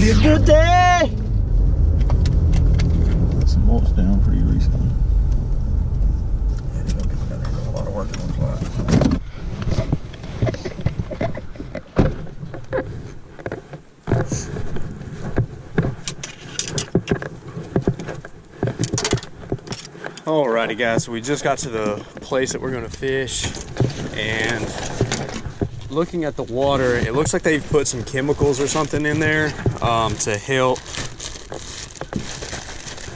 be a good day. Got some mulch down pretty recently. Yeah, it's gonna get down there. A lot of work, it looks like. Alrighty guys, so we just got to the place that we're gonna fish, and looking at the water, it looks like they've put some chemicals or something in there to help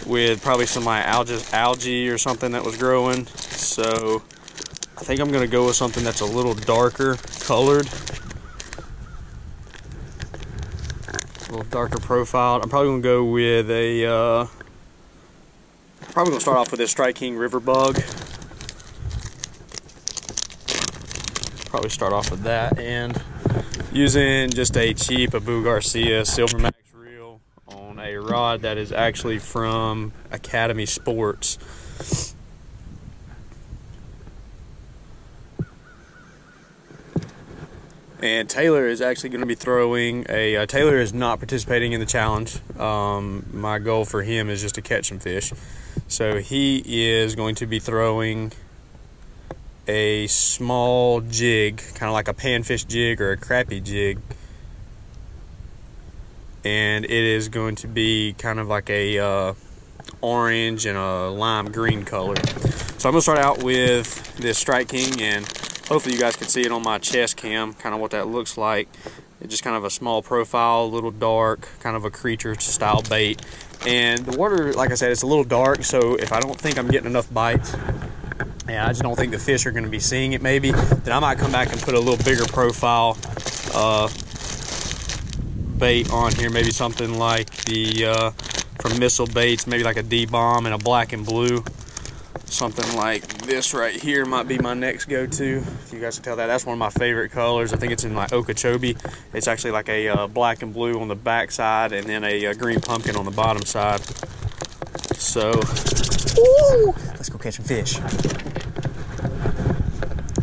with probably some like algae or something that was growing. So I think I'm gonna go with something that's a little darker colored, a little darker profiled. I'm probably gonna go with a probably gonna start off with this Strike King River Bug. Probably start off with that, and using just a cheap Abu Garcia Silvermax reel on a rod that is actually from Academy Sports. And Taylor is actually going to be throwing a Taylor is not participating in the challenge. My goal for him is just to catch some fish. So he is going to be throwing a small jig, kind of like a panfish jig or a crappie jig. And it is going to be kind of like a orange and a lime green color. So I'm going to start out with this Strike King, and hopefully you guys can see it on my chest cam, kind of what that looks like. It's just kind of a small profile, a little dark, kind of a creature style bait. And the water, like I said, it's a little dark, so if I don't think I'm getting enough bites, and I just don't think the fish are going to be seeing it maybe, then I might come back and put a little bigger profile bait on here. Maybe something like the from Missile Baits, maybe like a D-bomb and a black and blue. Something like this right here might be my next go-to. If you guys can tell that, that's one of my favorite colors. I think it's in like Okeechobee. It's actually like a black and blue on the back side, and then a green pumpkin on the bottom side. So, ooh, let's go catch some fish.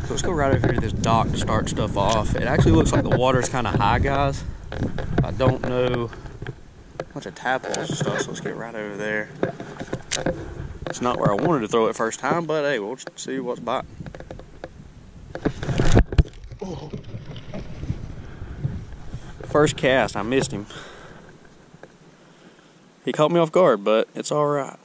So let's go right over here to this dock to start stuff off. It actually looks like the water's kind of high, guys. I don't know, a bunch of tadpoles and stuff, so let's get right over there. It's not where I wanted to throw it first time, but hey, we'll see what's biting. Oh. First cast, I missed him. He caught me off guard, but it's all right.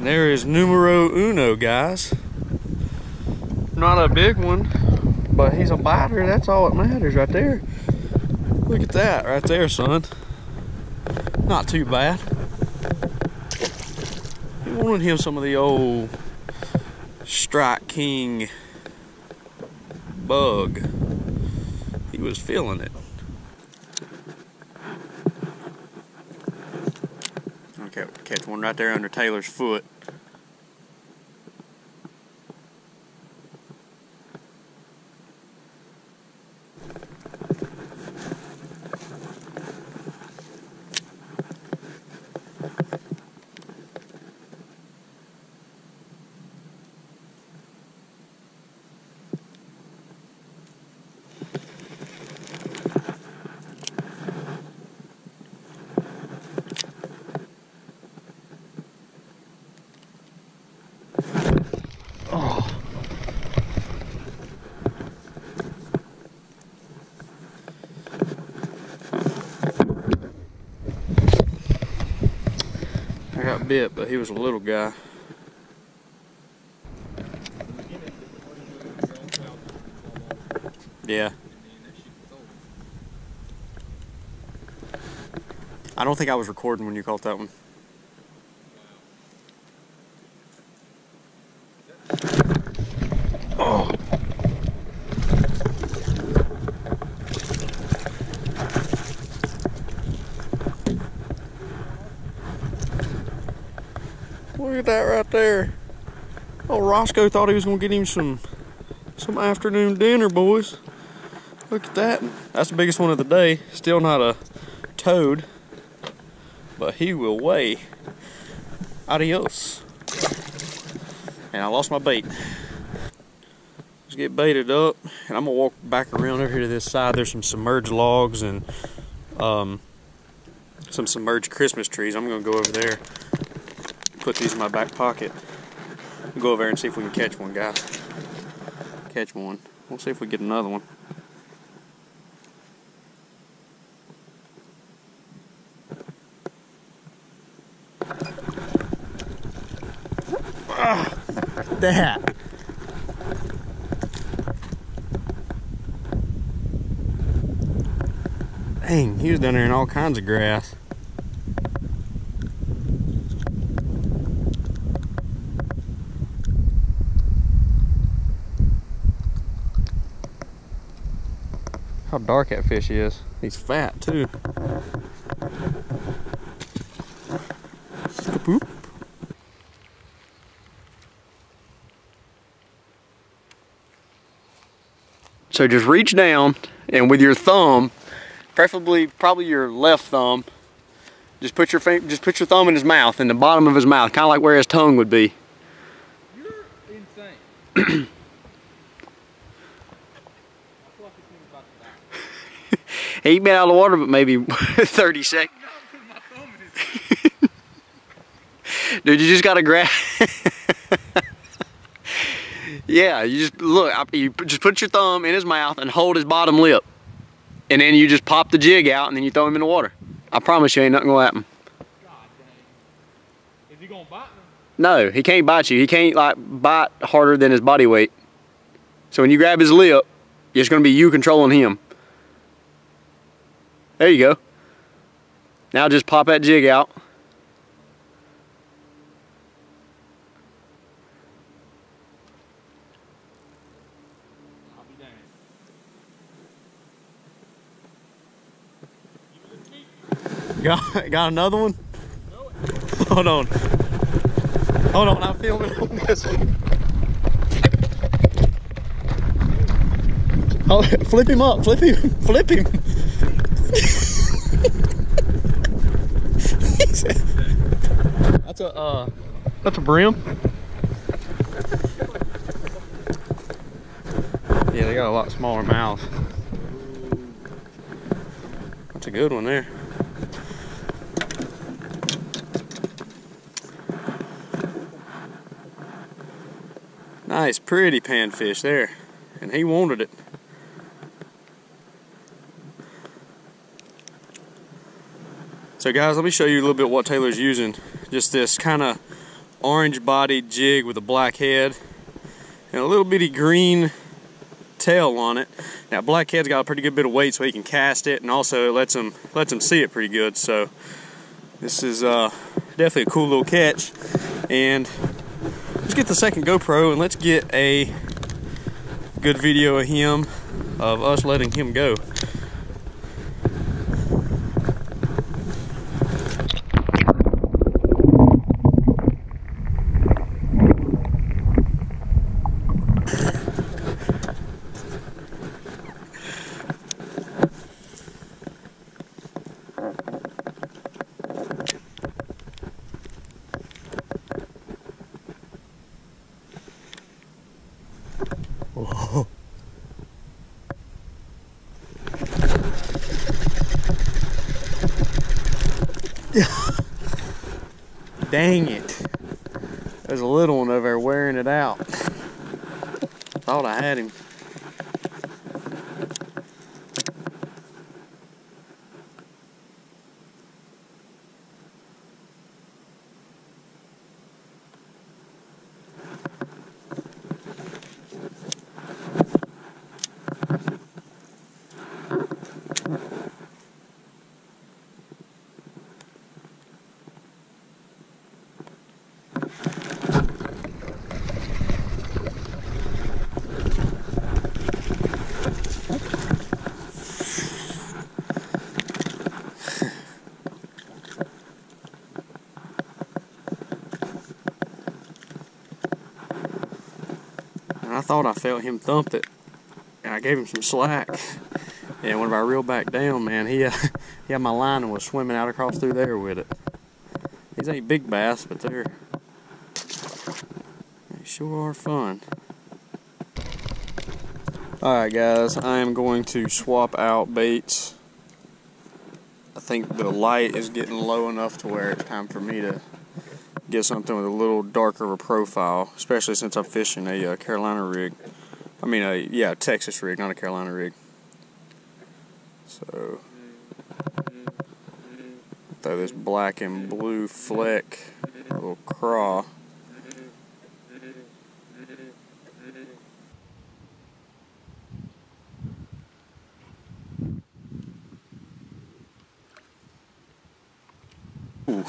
There is numero uno, guys. Not a big one, but he's a biter. That's all that matters right there. Look at that right there, son. Not too bad. He wanted him some of the old Strike King bug. He was feeling it. Okay, catch one right there under Taylor's foot. Got bit, but he was a little guy. Yeah. I don't think I was recording when you caught that one. Oh. Look at that right there. Oh, Roscoe thought he was gonna get him some afternoon dinner, boys. Look at that. That's the biggest one of the day. Still not a toad, but he will weigh. Adios. And I lost my bait. Let's get baited up, and I'm gonna walk back around over here to this side. There's some submerged logs and some submerged Christmas trees. I'm gonna go over there, put these in my back pocket. We'll go over there and see if we can catch one, guys. Catch one. We'll see if we get another one. Ah, that. Dang, he was down there in all kinds of grass. How dark that fish is. He's fat too. Boop. So just reach down and with your thumb, preferably probably your left thumb, just put your thumb in his mouth, in the bottom of his mouth, kind of like where his tongue would be. You're insane. He ain't been out of the water but maybe 30 seconds. Dude, you just gotta grab. Yeah, you just look. You just put your thumb in his mouth and hold his bottom lip, and then you just pop the jig out and then you throw him in the water. I promise you, ain't nothing gonna happen. God dang. Is he gonna bite me? No, he can't bite you. He can't like bite harder than his body weight. So when you grab his lip, it's gonna be you controlling him. There you go. Now just pop that jig out. I'll be dang. Got another one? Hold on. Hold on, I'm filming on this one. Oh, flip him up, flip him, flip him. That's a brim. Yeah, they got a lot smaller mouths. That's a good one there. Nice, pretty panfish there, and he wanted it. So guys, let me show you a little bit what Taylor's using. Just this kind of orange bodied jig with a black head and a little bitty green tail on it. Now blackhead's got a pretty good bit of weight so he can cast it, and also it lets him see it pretty good. So this is definitely a cool little catch. And let's get the second GoPro and let's get a good video of him, of us letting him go. Whoa. Dang it. There's a little one over there wearing it out. Thought I had him. thought I felt him thump it, and I gave him some slack. And whenever I reeled back down, man, he had my line and was swimming out across through there with it. These ain't big bass, but they sure are fun. Alright guys, I am going to swap out baits. I think the light is getting low enough to where it's time for me to get something with a little darker of a profile, especially since I'm fishing a Carolina rig. I mean a Texas rig, not a Carolina rig. So throw this black and blue fleck, a little craw. Ooh.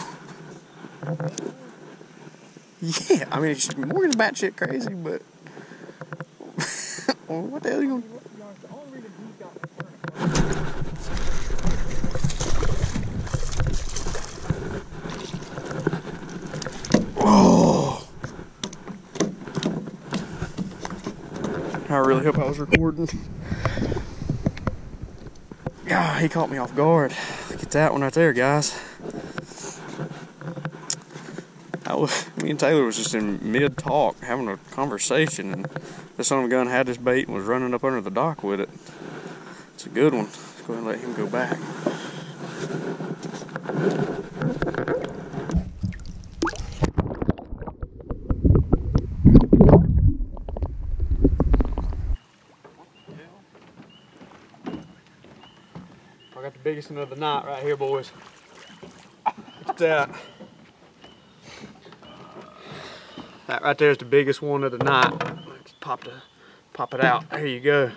Yeah, I mean, it's more than batshit crazy, but what the hell are you gonna do? Oh! I really hope I was recording. God, he caught me off guard. Look at that one right there, guys. Me and Taylor was just in mid-talk, having a conversation, and this son of a gun had this bait and was running up under the dock with it. It's a good one. Let's go ahead and let him go back. I got the biggest one of the night right here, boys. Look at that. That right there is the biggest one of the night. Let's pop it out. There you go.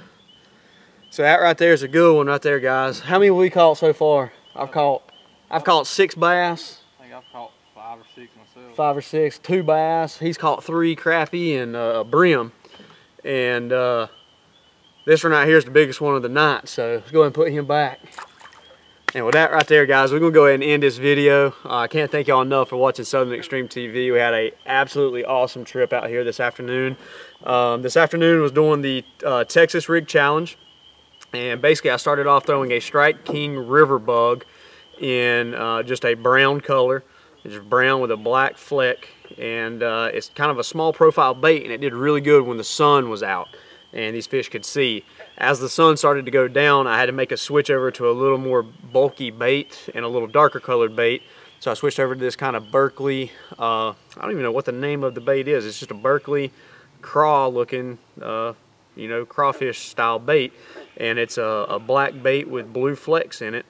So that right there is a good one right there, guys. How many have we caught so far? I've caught 6 bass. I think I've caught 5 or 6 myself. 5 or 6, 2 bass. He's caught 3 crappie and a brim. And this one right here is the biggest one of the night. So let's go ahead and put him back. And with that right there, guys, we're going to go ahead and end this video. I can't thank y'all enough for watching Southern Extreme TV. We had a absolutely awesome trip out here this afternoon. This afternoon was doing the Texas Rig Challenge. And basically, I started off throwing a Strike King River Bug in just a brown color. It's just brown with a black fleck. And it's kind of a small profile bait, and it did really good when the sun was out and these fish could see. As the sun started to go down, I had to make a switch over to a little more bulky bait and a little darker colored bait. So I switched over to this kind of Berkley, I don't even know what the name of the bait is. It's just a Berkley craw looking, you know, crawfish style bait. And it's a black bait with blue flecks in it.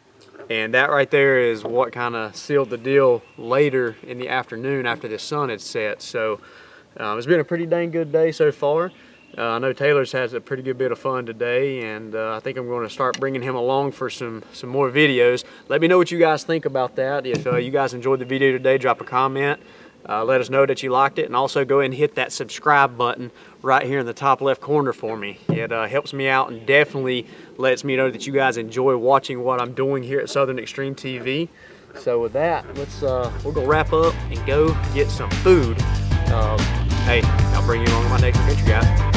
And that right there is what kind of sealed the deal later in the afternoon after the sun had set. So it's been a pretty dang good day so far. I know Taylor's has a pretty good bit of fun today, and I think I'm going to start bringing him along for some more videos. Let me know what you guys think about that. If you guys enjoyed the video today, drop a comment. Let us know that you liked it, and also go ahead and hit that subscribe button right here in the top left corner for me. It helps me out and definitely lets me know that you guys enjoy watching what I'm doing here at Southern Extreme TV. So with that, we're gonna wrap up and go get some food. Hey, I'll bring you along on my next adventure, guys.